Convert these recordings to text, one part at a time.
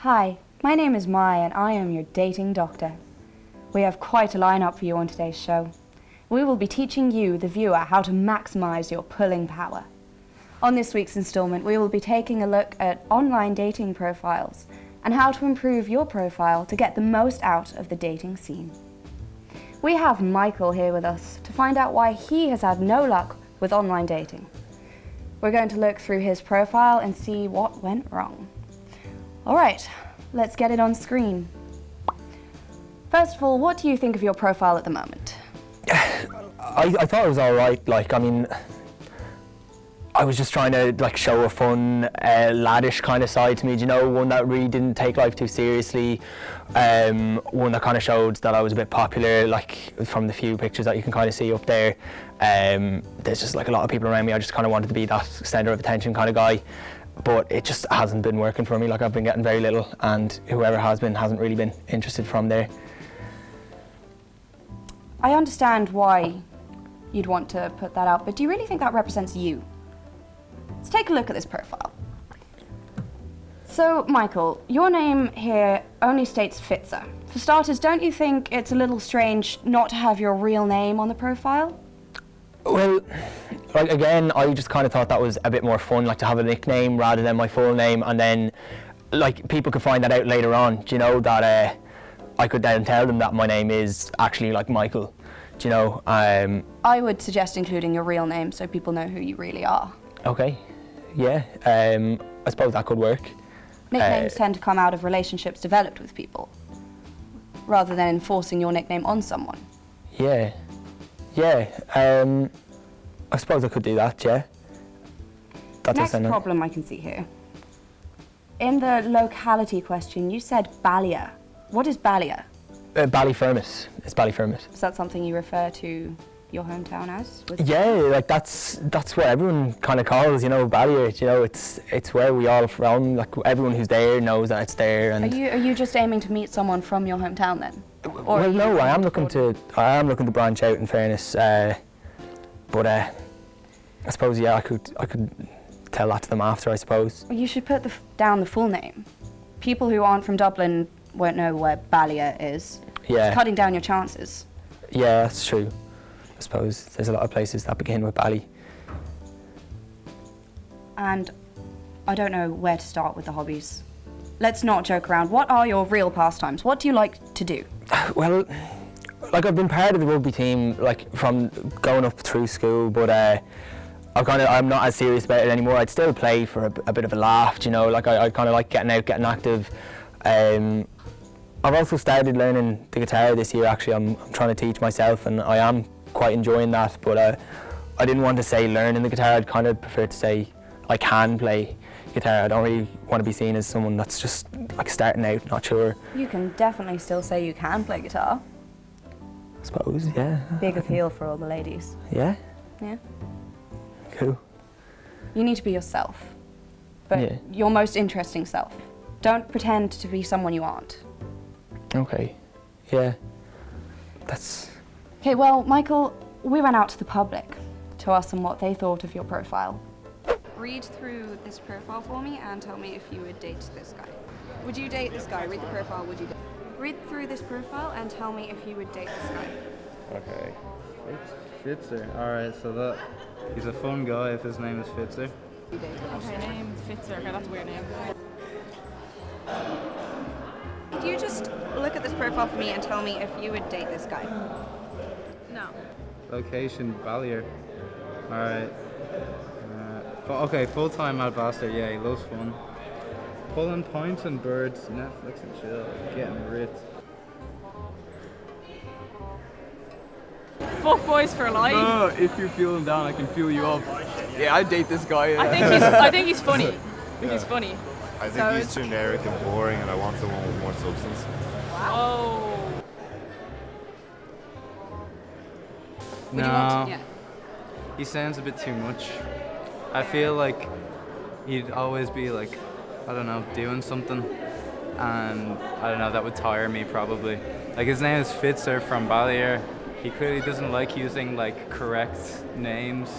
Hi, my name is Mai and I am your dating doctor. We have quite a lineup for you on today's show. We will be teaching you, the viewer, how to maximize your pulling power. On this week's installment, we will be taking a look at online dating profiles and how to improve your profile to get the most out of the dating scene. We have Michael here with us to find out why he has had no luck with online dating. We're going to look through his profile and see what went wrong. All right, let's get it on screen. First of all, what do you think of your profile at the moment? I thought it was all right. I was just trying to show a fun, laddish kind of side to me. You know, one that really didn't take life too seriously. One that kind of showed that I was a bit popular, from the few pictures that you can kind of see up there. There's just a lot of people around me. I just kind of wanted to be that center of attention kind of guy. But it just hasn't been working for me. I've been getting very little, and whoever has been hasn't really been interested from there. I understand why you'd want to put that out, but do you really think that represents you? Let's take a look at this profile. So, Michael, your name here only states Fitzer. For starters, don't you think it's a little strange not to have your real name on the profile? Well, again, I just kind of thought that was a bit more fun, to have a nickname rather than my full name, and then, people could find that out later on, that I could then tell them that my name is actually, Michael, I would suggest including your real name so people know who you really are. Okay, yeah, I suppose that could work. Nicknames tend to come out of relationships developed with people, rather than enforcing your nickname on someone. Yeah, I suppose I could do that, yeah. Next problem I can see here. In the locality question, you said Ballia. What is Ballia? Ballyfermot. It's Ballyfermot. Is that something you refer to your hometown as? Yeah, that's what everyone kind of calls, Ballia. It's where we all from. Everyone who's there knows that it's there. And are you just aiming to meet someone from your hometown then? Well, no, I am looking to branch out. In fairness, but I suppose I could tell that to them after. I suppose. Well, you should put down the full name. People who aren't from Dublin won't know where Ballia is. Yeah. It's cutting down your chances. Yeah, that's true. I suppose there's a lot of places that begin with Bally. And I don't know where to start with the hobbies. Let's not joke around. What are your real pastimes? What do you like to do? Well, I've been part of the rugby team from going up through school, but I'm not as serious about it anymore. I'd still play for a bit of a laugh, I kind of like getting out, getting active. I've also started learning the guitar this year. Actually, I'm trying to teach myself, and I am quite enjoying that. But I didn't want to say learning the guitar. I'd kind of prefer to say I can play guitar. I don't really want to be seen as someone that's just starting out, not sure. You can definitely still say you can play guitar. I suppose, yeah. Big appeal for all the ladies. Yeah? Yeah. Cool. You need to be yourself, but your most interesting self. Don't pretend to be someone you aren't. Okay. Yeah. That's... Okay, well, Michael, we went out to the public to ask them what they thought of your profile. Read through this profile for me and tell me if you would date this guy. Would you date this guy? Read the profile, would you date? Read through this profile and tell me if you would date this guy. Okay. Fitzer. Alright, so he's a fun guy if his name is Fitzer. Okay, name Fitzer. Okay, that's a weird name. Could you just look at this profile for me and tell me if you would date this guy? No. Location, Ballier. Alright. Okay, full-time HDMASTER, yeah, he loves fun. Pulling points and birds, Netflix and chill, getting ripped. Fuck boys for life. No, if you're feeling down, I can feel you up. Yeah, I'd date this guy. I think he's funny. He's funny. I think he's generic and boring, and I want someone with more substance. Oh. No. He sounds a bit too much. I feel like he'd always be I don't know, doing something, and I don't know, that would tire me probably. His name is Fitzer from Ballier. He clearly doesn't like using correct names,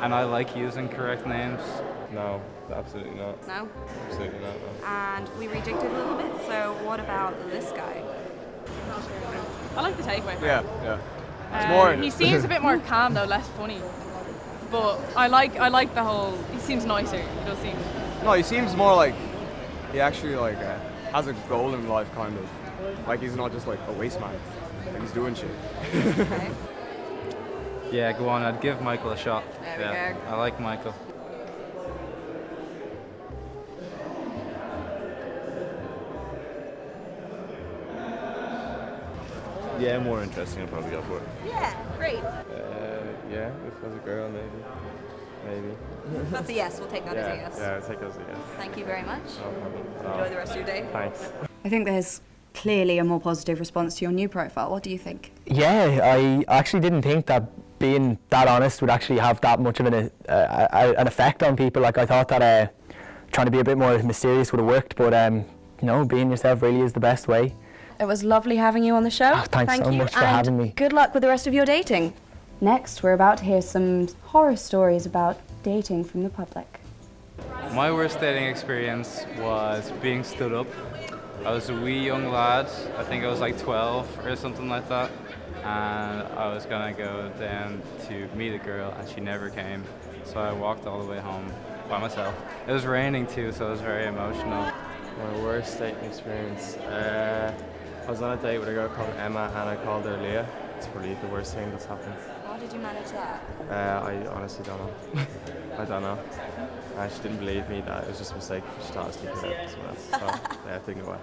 and I like using correct names. No, absolutely not. No? Absolutely not. No. And we rejected a little bit, so what about this guy? I like the takeaway. Yeah, yeah. It's more. He seems a bit more calm though, less funny. But I like the whole. He seems nicer. He does seem. No, he seems more like he actually like has a goal in life, kind of. Like he's not just like a waste man. Like he's doing shit. Okay. Yeah, go on. I'd give Michael a shot. There yeah, we go. I like Michael. Yeah, more interesting. I'll probably go for it. Yeah, great. Yeah, if it was a girl, maybe. That's a yes. We'll take that as a Yeah, yes. yeah, I'll take it as a yes. Thank you very much. No problem. Enjoy the rest of your day. Thanks. I think there's clearly a more positive response to your new profile. What do you think? Yeah, I actually didn't think that being that honest would actually have that much of an effect on people. Like I thought that trying to be a bit more mysterious would have worked, but you know, being yourself really is the best way. It was lovely having you on the show. Oh, thanks Thank so you, much for and having me. good luck with the rest of your dating. Next, we're about to hear some horror stories about dating from the public. My worst dating experience was being stood up. I was a wee young lad. I think I was like 12 or something like that. And I was gonna go down to meet a girl and she never came. So I walked all the way home by myself. It was raining too, so it was very emotional. My worst dating experience. I was on a date with a girl called Emma and I called her Leah. It's probably the worst thing that's happened. How did you manage that? I honestly don't know. I don't know. She didn't believe me that it was just a mistake. She thought I was thinking about someone else. So yeah, I think it was.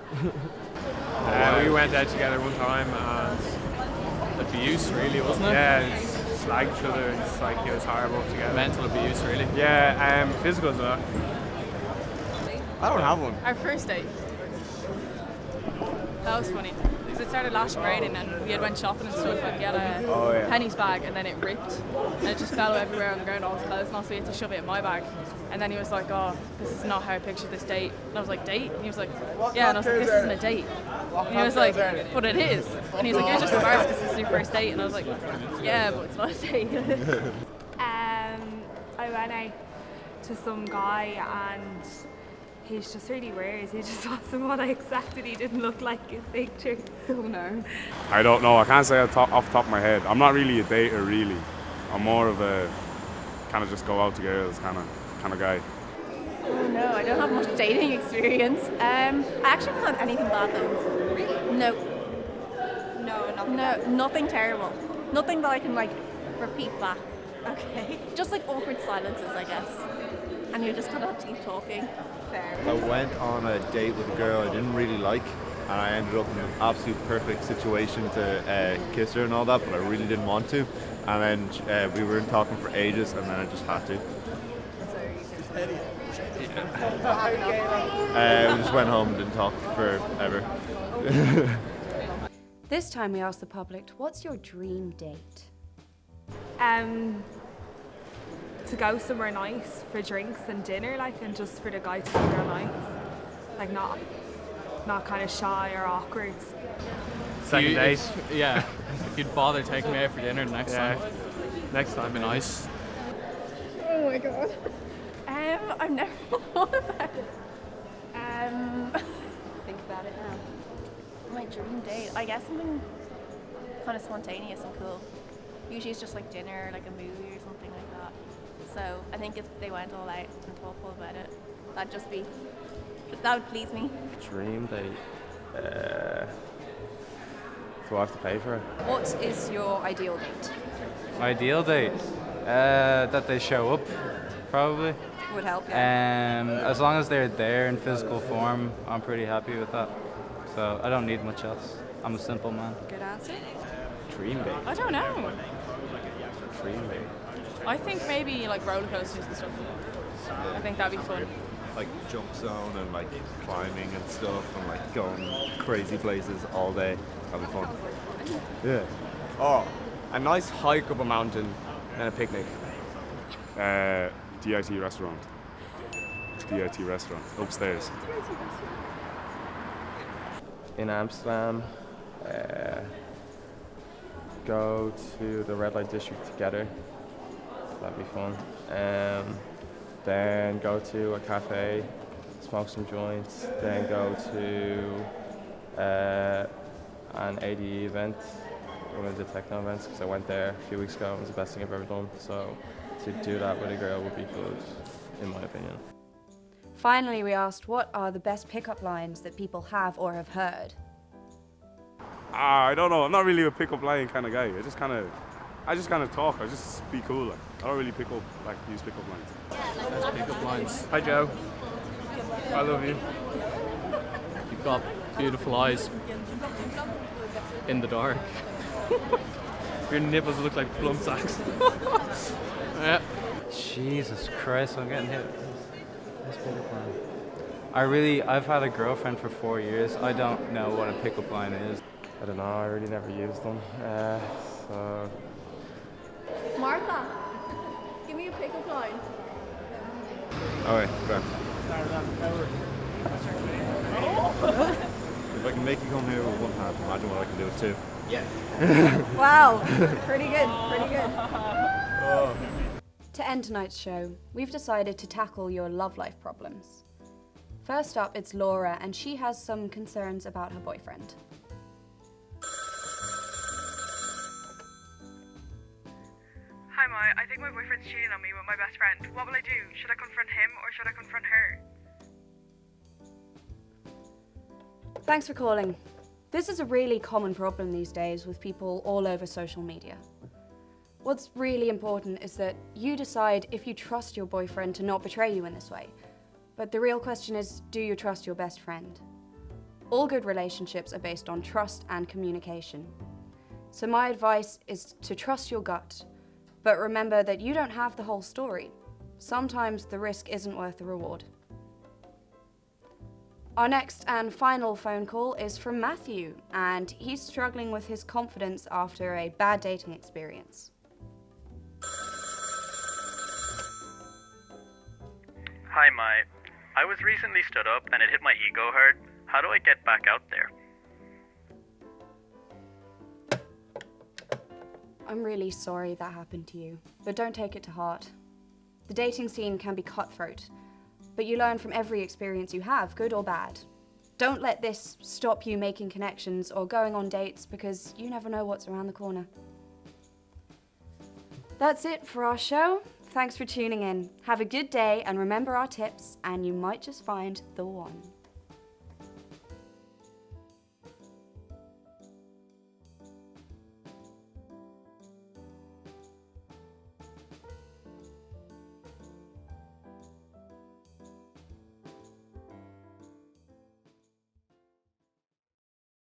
We went out together one time and abuse really, wasn't it? Yeah, slagged each other. It's like it was horrible together. Mental abuse really. Yeah, physical as well. I don't have one. Our first date. That was funny. Because it started lashing raining and we had went shopping and stuff and he had a pennies bag and then it ripped and it just fell everywhere on the ground, all his clothes, and also he had to shove it in my bag. And then he was like, oh, this is not how I pictured this date. And I was like, date? And he was like, yeah. And I was like, this isn't a date. And he was like, but it is. And he was like, you're just embarrassed because this is your first date. And I was like, yeah, but it's not a date. I went out to some guy and he's just really weird. He just wasn't what I expected. He didn't look like his picture. So no. I don't know. I can't say off the top of my head. I'm not really a dater, really. I'm more of a kind of just go out to girls kind of guy. Oh no, I don't have much dating experience. I actually haven't had anything bad though. Really? No. No, nothing. No, nothing terrible. Nothing that I can like repeat back. Okay. Just like awkward silences, I guess. And you just kind of have to keep talking. Fair. I went on a date with a girl I didn't really like, and I ended up in an absolute perfect situation to kiss her and all that, but I really didn't want to. And then we were talking for ages, and then I just had to. We just went home and didn't talk forever. This time we asked the public, what's your dream date? To go somewhere nice for drinks and dinner, like, and just for the guy to be there nice, like not kind of shy or awkward. Second date. Yeah, if you'd bother taking me out for dinner next time. Next time, Be nice. Oh my god. I've never thought about it. Think about it now. My dream date. I guess something kind of spontaneous and cool. Usually it's just like dinner, like a movie or something like that. So I think if they went all out and thoughtful about it, that would please me. Dream date. Do I have to pay for it? What is your ideal date? Ideal date? That they show up, probably. Would help, yeah. As long as they're there in physical form, I'm pretty happy with that. So I don't need much else. I'm a simple man. Good answer. Dream date. I don't know. Dream date. I think maybe like roller coasters and stuff. I think that'd be fun. Like jump zone and like climbing and stuff and like going crazy places all day. That'd be fun. Yeah. Oh, a nice hike up a mountain and a picnic. DIT restaurant. DIT restaurant. Upstairs. In Amsterdam, go to the red light district together. That'd be fun. then go to a cafe, smoke some joints, then go to an ADE event, one of the techno events, because I went there a few weeks ago. It was the best thing I've ever done. So to do that with a girl would be good, in my opinion. Finally, we asked what are the best pickup lines that people have or have heard. I don't know. I'm not really a pick-up line kind of guy. I just kind of talk. I just be cool. Like, I don't really use pick-up lines. Best pickup lines. Hi Joe. I love you. You've got beautiful eyes. In the dark. Your nipples look like plum sacks. Yeah. Jesus Christ, I'm getting hit. That's pickup line. I've had a girlfriend for 4 years. I don't know what a pickup line is. I don't know, I really never used them. So Martha, give me a pickup line. Oh wait, okay. If I can make you come here with one hand, imagine what I can do with two. Yeah. Wow, pretty good, pretty good. To end tonight's show, we've decided to tackle your love life problems. First up, it's Laura, and she has some concerns about her boyfriend. Hi Mai, I think my boyfriend's cheating on me with my best friend. What will I do? Should I confront him or should I confront her? Thanks for calling. This is a really common problem these days with people all over social media. What's really important is that you decide if you trust your boyfriend to not betray you in this way. But the real question is, do you trust your best friend? All good relationships are based on trust and communication. So my advice is to trust your gut, but remember that you don't have the whole story. Sometimes the risk isn't worth the reward. Our next and final phone call is from Matthew, and he's struggling with his confidence after a bad dating experience. Hi, Mai. I was recently stood up and it hit my ego hard. How do I get back out there? I'm really sorry that happened to you, but don't take it to heart. The dating scene can be cutthroat, but you learn from every experience you have, good or bad. Don't let this stop you making connections or going on dates, because you never know what's around the corner. That's it for our show. Thanks for tuning in. Have a good day and remember our tips, and you might just find the one.